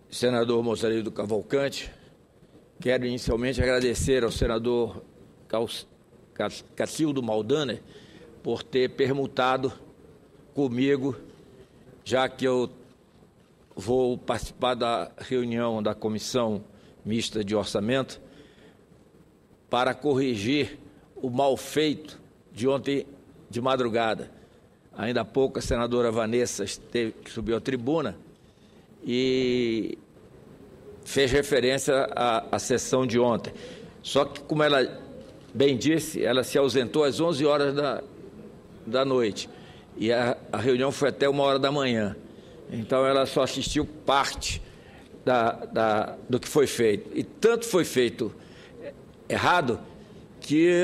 Senador Mozarino Cavalcante, quero inicialmente agradecer ao senador Cacildo Maldaner por ter permutado comigo, já que eu vou participar da reunião da Comissão Mista de Orçamento para corrigir o mal feito de ontem de madrugada. Ainda há pouco a senadora Vanessa subiu à tribuna e fez referência à sessão de ontem. Só que, como ela bem disse, ela se ausentou às 11 horas da noite e a reunião foi até 1h da manhã. Então, ela só assistiu parte do que foi feito. E tanto foi feito errado que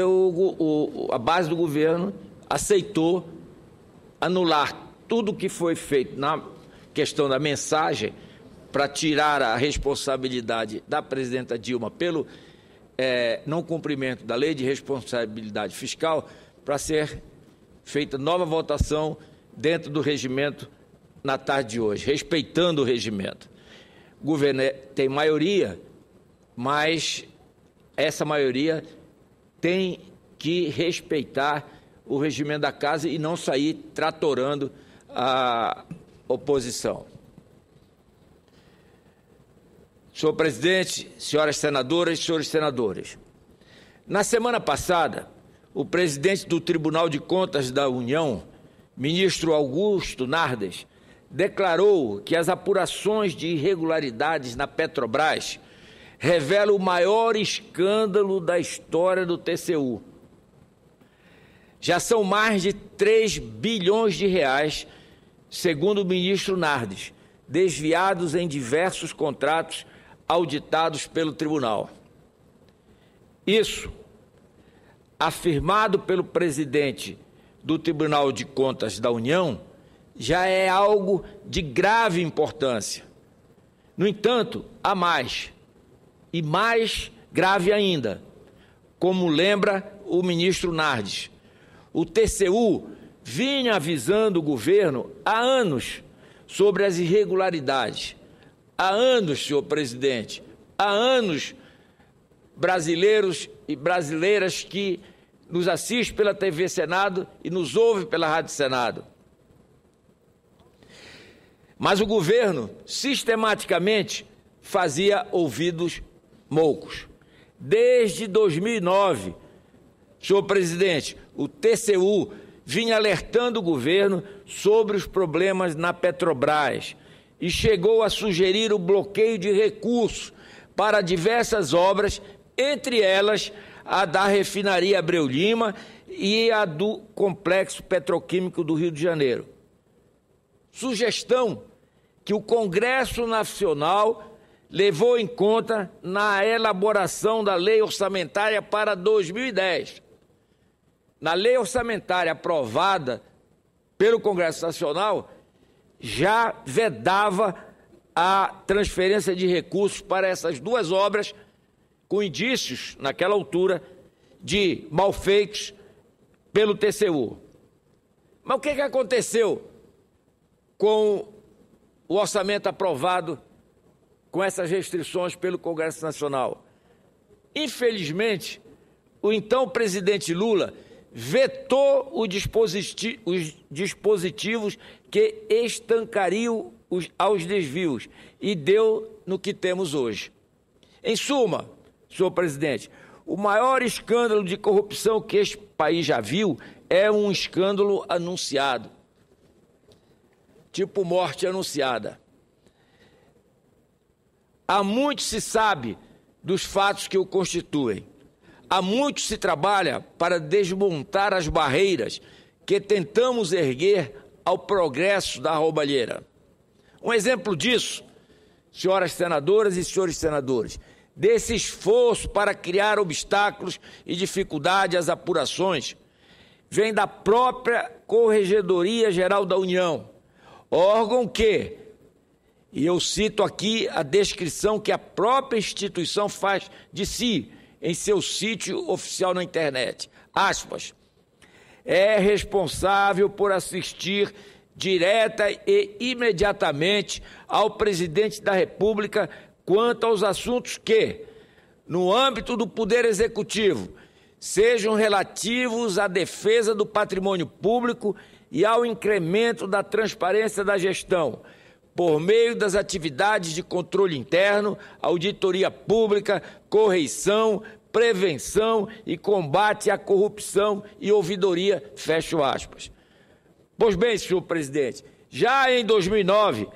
a base do governo aceitou anular tudo o que foi feito na questão da mensagem para tirar a responsabilidade da presidenta Dilma pelo não cumprimento da lei de responsabilidade fiscal, para ser feita nova votação dentro do regimento na tarde de hoje, respeitando o regimento. O governo tem maioria, mas essa maioria tem que respeitar o regimento da casa e não sair tratorando a oposição. Senhor presidente, senhoras senadoras e senhores senadores, na semana passada, o presidente do Tribunal de Contas da União, ministro Augusto Nardes, declarou que as apurações de irregularidades na Petrobras revelam o maior escândalo da história do TCU. Já são mais de 3 bilhões de reais, segundo o ministro Nardes, desviados em diversos contratos auditados pelo tribunal. Isso, afirmado pelo presidente do Tribunal de Contas da União, já é algo de grave importância. No entanto, há mais, e mais grave ainda, como lembra o ministro Nardes. O TCU vinha avisando o governo há anos sobre as irregularidades. Há anos, senhor presidente, há anos, brasileiros e brasileiras que nos assistem pela TV Senado e nos ouvem pela Rádio Senado. Mas o governo, sistematicamente, fazia ouvidos moucos. Desde 2009, senhor presidente, o TCU vinha alertando o governo sobre os problemas na Petrobras e chegou a sugerir o bloqueio de recursos para diversas obras, entre elas a da refinaria Abreu Lima e a do Complexo Petroquímico do Rio de Janeiro. Sugestão que o Congresso Nacional levou em conta na elaboração da Lei Orçamentária para 2010. Na Lei Orçamentária aprovada pelo Congresso Nacional, já vedava a transferência de recursos para essas duas obras, com indícios, naquela altura, de malfeitos pelo TCU. Mas o que aconteceu com o orçamento aprovado com essas restrições pelo Congresso Nacional? Infelizmente, o então presidente Lula vetou os dispositivos que estancariam aos desvios e deu no que temos hoje. Em suma, senhor presidente, o maior escândalo de corrupção que este país já viu é um escândalo anunciado, tipo morte anunciada. Há muito se sabe dos fatos que o constituem. Há muito se trabalha para desmontar as barreiras que tentamos erguer ao progresso da roubalheira. Um exemplo disso, senhoras senadoras e senhores senadores, desse esforço para criar obstáculos e dificuldade às apurações, vem da própria Corregedoria Geral da União, órgão que, e eu cito aqui a descrição que a própria instituição faz de si, em seu sítio oficial na internet, aspas, é responsável por assistir direta e imediatamente ao presidente da República quanto aos assuntos que, no âmbito do Poder Executivo, sejam relativos à defesa do patrimônio público e ao incremento da transparência da gestão, por meio das atividades de controle interno, auditoria pública, correição, prevenção e combate à corrupção e ouvidoria, fecho aspas. Pois bem, senhor presidente, já em 2009,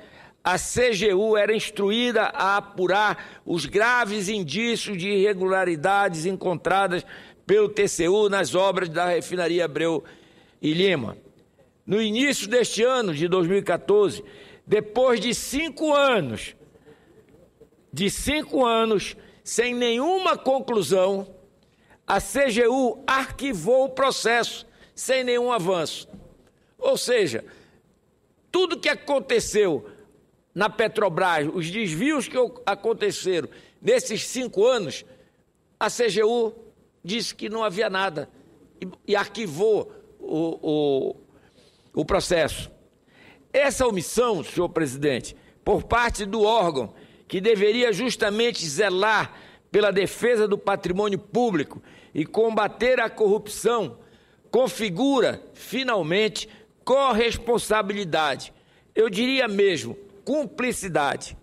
a CGU era instruída a apurar os graves indícios de irregularidades encontradas pelo TCU nas obras da refinaria Abreu e Lima. No início deste ano, de 2014, depois de 5 anos, sem nenhuma conclusão, a CGU arquivou o processo sem nenhum avanço. Ou seja, tudo que aconteceu na Petrobras, os desvios que aconteceram nesses 5 anos, a CGU disse que não havia nada e arquivou o processo. Essa omissão, senhor presidente, por parte do órgão que deveria justamente zelar pela defesa do patrimônio público e combater a corrupção, configura, finalmente, corresponsabilidade, eu diria mesmo, cumplicidade.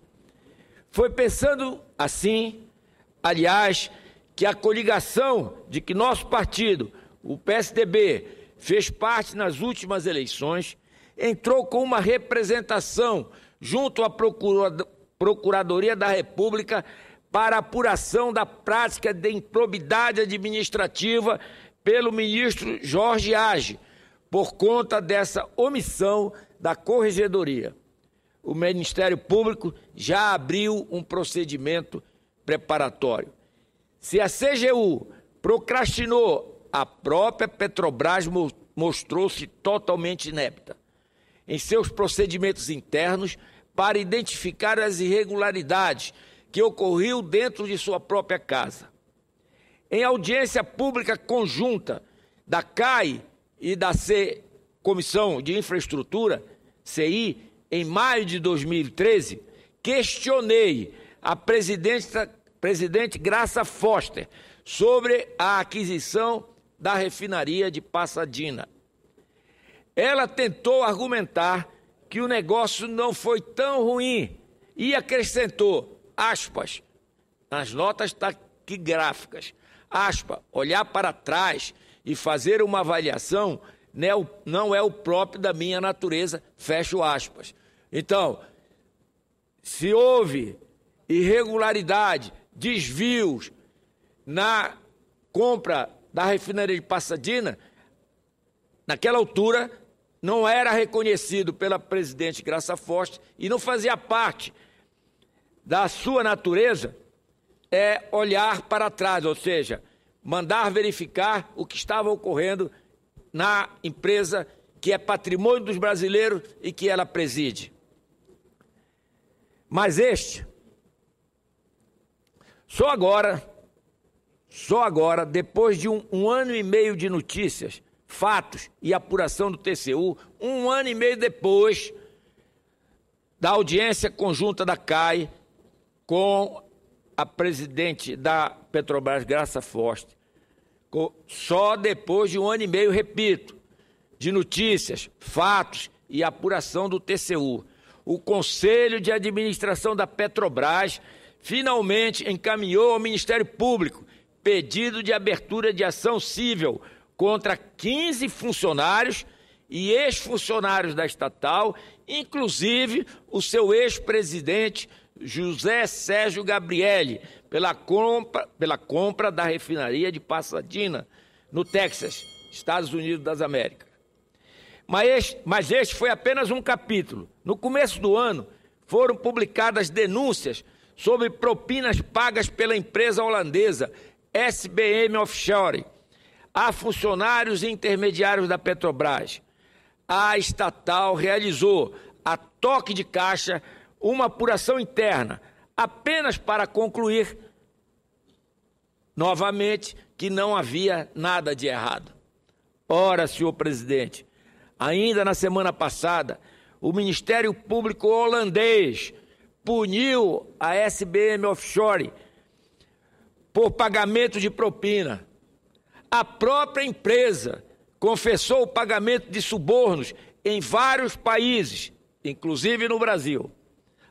Foi pensando assim, aliás, que a coligação de que nosso partido, o PSDB, fez parte nas últimas eleições, entrou com uma representação junto à Procuradoria da República para apuração da prática de improbidade administrativa pelo ministro Jorge Age, por conta dessa omissão da Corregedoria. O Ministério Público já abriu um procedimento preparatório. Se a CGU procrastinou, a própria Petrobras mostrou-se totalmente inepta em seus procedimentos internos para identificar as irregularidades que ocorriam dentro de sua própria casa. Em audiência pública conjunta da CAI e da Comissão de Infraestrutura, CI, em maio de 2013, questionei a presidente Graça Foster sobre a aquisição da refinaria de Pasadena. Ela tentou argumentar que o negócio não foi tão ruim e acrescentou, aspas, nas notas taquigráficas, aspas, olhar para trás e fazer uma avaliação não é o próprio da minha natureza, fecho aspas. Então, se houve irregularidade, desvios na compra da refinaria de Pasadena, naquela altura não era reconhecido pela presidente Graça Foster e não fazia parte da sua natureza olhar para trás, ou seja, mandar verificar o que estava ocorrendo na empresa que é patrimônio dos brasileiros e que ela preside. Mas só agora, depois de um ano e meio de notícias, fatos e apuração do TCU, um ano e meio depois da audiência conjunta da CAI com a presidente da Petrobras, Graça Foster, só depois de um ano e meio, repito, de notícias, fatos e apuração do TCU, o Conselho de Administração da Petrobras finalmente encaminhou ao Ministério Público pedido de abertura de ação civil contra 15 funcionários e ex-funcionários da estatal, inclusive o seu ex-presidente José Sérgio Gabrielli, pela compra da refinaria de Pasadena, no Texas, Estados Unidos das Américas. Mas este foi apenas um capítulo. No começo do ano, foram publicadas denúncias sobre propinas pagas pela empresa holandesa SBM Offshore a funcionários e intermediários da Petrobras. A estatal realizou, a toque de caixa, uma apuração interna, apenas para concluir, novamente, que não havia nada de errado. Ora, senhor presidente, ainda na semana passada, o Ministério Público holandês puniu a SBM Offshore por pagamento de propina. A própria empresa confessou o pagamento de subornos em vários países, inclusive no Brasil.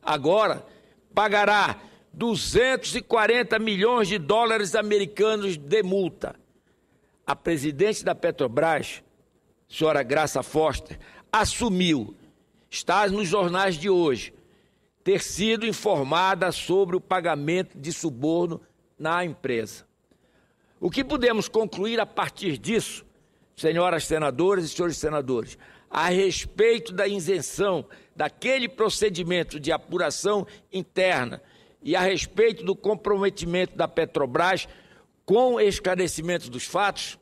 Agora, pagará 240 milhões de dólares americanos de multa. A presidente da Petrobras, senhora Graça Foster, assumiu, está nos jornais de hoje, ter sido informada sobre o pagamento de suborno na empresa. O que podemos concluir a partir disso, senhoras senadoras e senhores senadores, a respeito da isenção daquele procedimento de apuração interna e a respeito do comprometimento da Petrobras com o esclarecimento dos fatos?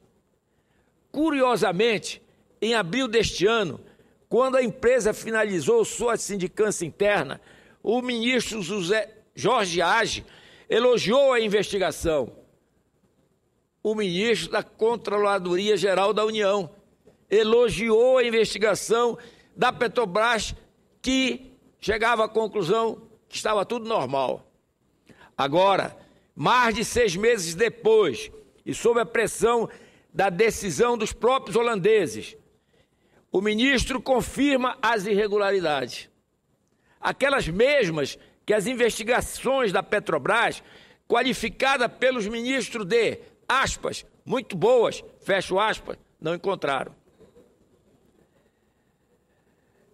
Curiosamente, em abril deste ano, quando a empresa finalizou sua sindicância interna, o ministro Jorge Age elogiou a investigação. O ministro da Controladoria Geral da União elogiou a investigação da Petrobras, que chegava à conclusão que estava tudo normal. Agora, mais de 6 meses depois, e sob a pressão da decisão dos próprios holandeses, o ministro confirma as irregularidades. Aquelas mesmas que as investigações da Petrobras, qualificada pelos ministros de, aspas, muito boas, fecho aspas, não encontraram.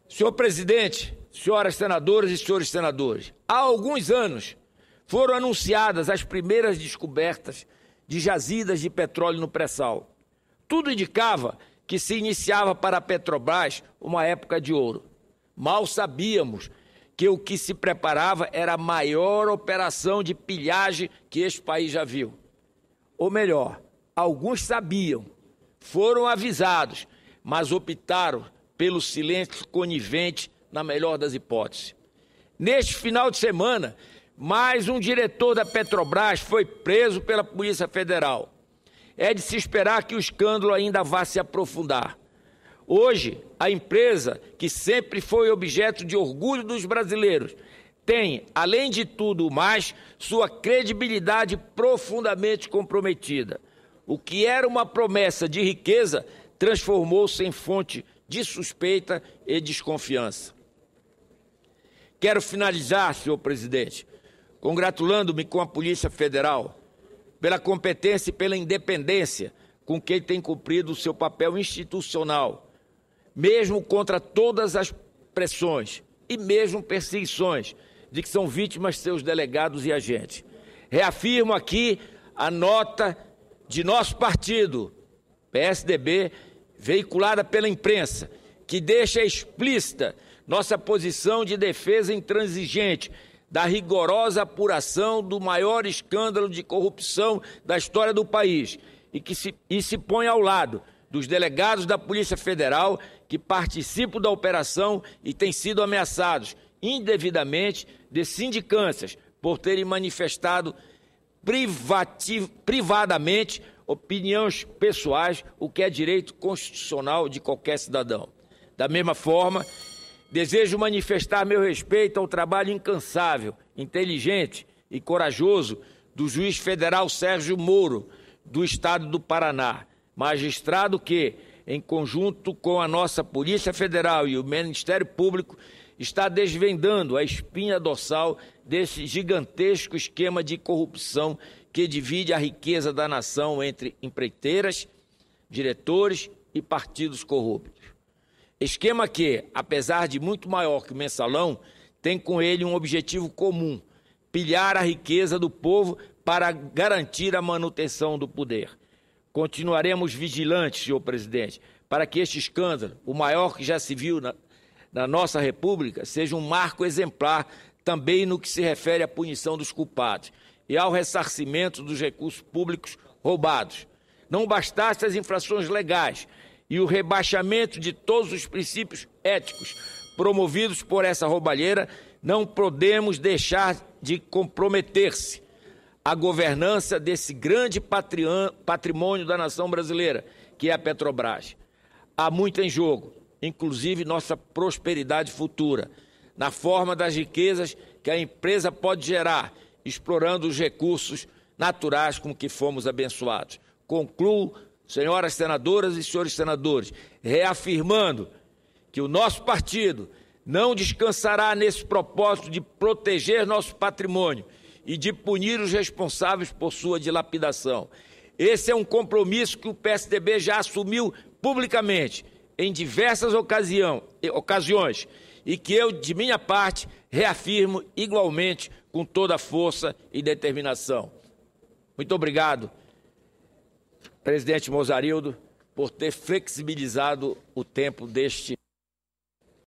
Senhor presidente, senhoras senadoras e senhores senadores, há alguns anos foram anunciadas as primeiras descobertas de jazidas de petróleo no pré-sal. Tudo indicava que se iniciava para a Petrobras uma época de ouro. Mal sabíamos que o que se preparava era a maior operação de pilhagem que este país já viu. Ou melhor, alguns sabiam, foram avisados, mas optaram pelo silêncio conivente na melhor das hipóteses. Neste final de semana, mais um diretor da Petrobras foi preso pela Polícia Federal. É de se esperar que o escândalo ainda vá se aprofundar. Hoje, a empresa, que sempre foi objeto de orgulho dos brasileiros, tem, além de tudo mais, sua credibilidade profundamente comprometida. O que era uma promessa de riqueza transformou-se em fonte de suspeita e desconfiança. Quero finalizar, senhor presidente, congratulando-me com a Polícia Federal pela competência e pela independência com que tem cumprido o seu papel institucional, mesmo contra todas as pressões e mesmo perseguições de que são vítimas seus delegados e agentes. Reafirmo aqui a nota de nosso partido, PSDB, veiculada pela imprensa, que deixa explícita nossa posição de defesa intransigente da rigorosa apuração do maior escândalo de corrupção da história do país e se põe ao lado dos delegados da Polícia Federal que participam da operação e têm sido ameaçados indevidamente de sindicâncias por terem manifestado privadamente opiniões pessoais, o que é direito constitucional de qualquer cidadão. Da mesma forma, desejo manifestar meu respeito ao trabalho incansável, inteligente e corajoso do juiz federal Sérgio Moro, do Estado do Paraná, magistrado que, em conjunto com a nossa Polícia Federal e o Ministério Público, está desvendando a espinha dorsal desse gigantesco esquema de corrupção que divide a riqueza da nação entre empreiteiras, diretores e partidos corruptos. Esquema que, apesar de muito maior que o mensalão, tem com ele um objetivo comum: pilhar a riqueza do povo para garantir a manutenção do poder. Continuaremos vigilantes, senhor presidente, para que este escândalo, o maior que já se viu na nossa República, seja um marco exemplar também no que se refere à punição dos culpados e ao ressarcimento dos recursos públicos roubados. Não bastasse as infrações legais e o rebaixamento de todos os princípios éticos promovidos por essa roubalheira, não podemos deixar de comprometer-se a governança desse grande patrimônio da nação brasileira, que é a Petrobras. Há muito em jogo, inclusive nossa prosperidade futura, na forma das riquezas que a empresa pode gerar, explorando os recursos naturais com que fomos abençoados. Concluo, senhoras senadoras e senhores senadores, reafirmando que o nosso partido não descansará nesse propósito de proteger nosso patrimônio e de punir os responsáveis por sua dilapidação. Esse é um compromisso que o PSDB já assumiu publicamente em diversas ocasiões e que eu, de minha parte, reafirmo igualmente com toda a força e determinação. Muito obrigado, presidente Mozarildo, por ter flexibilizado o tempo deste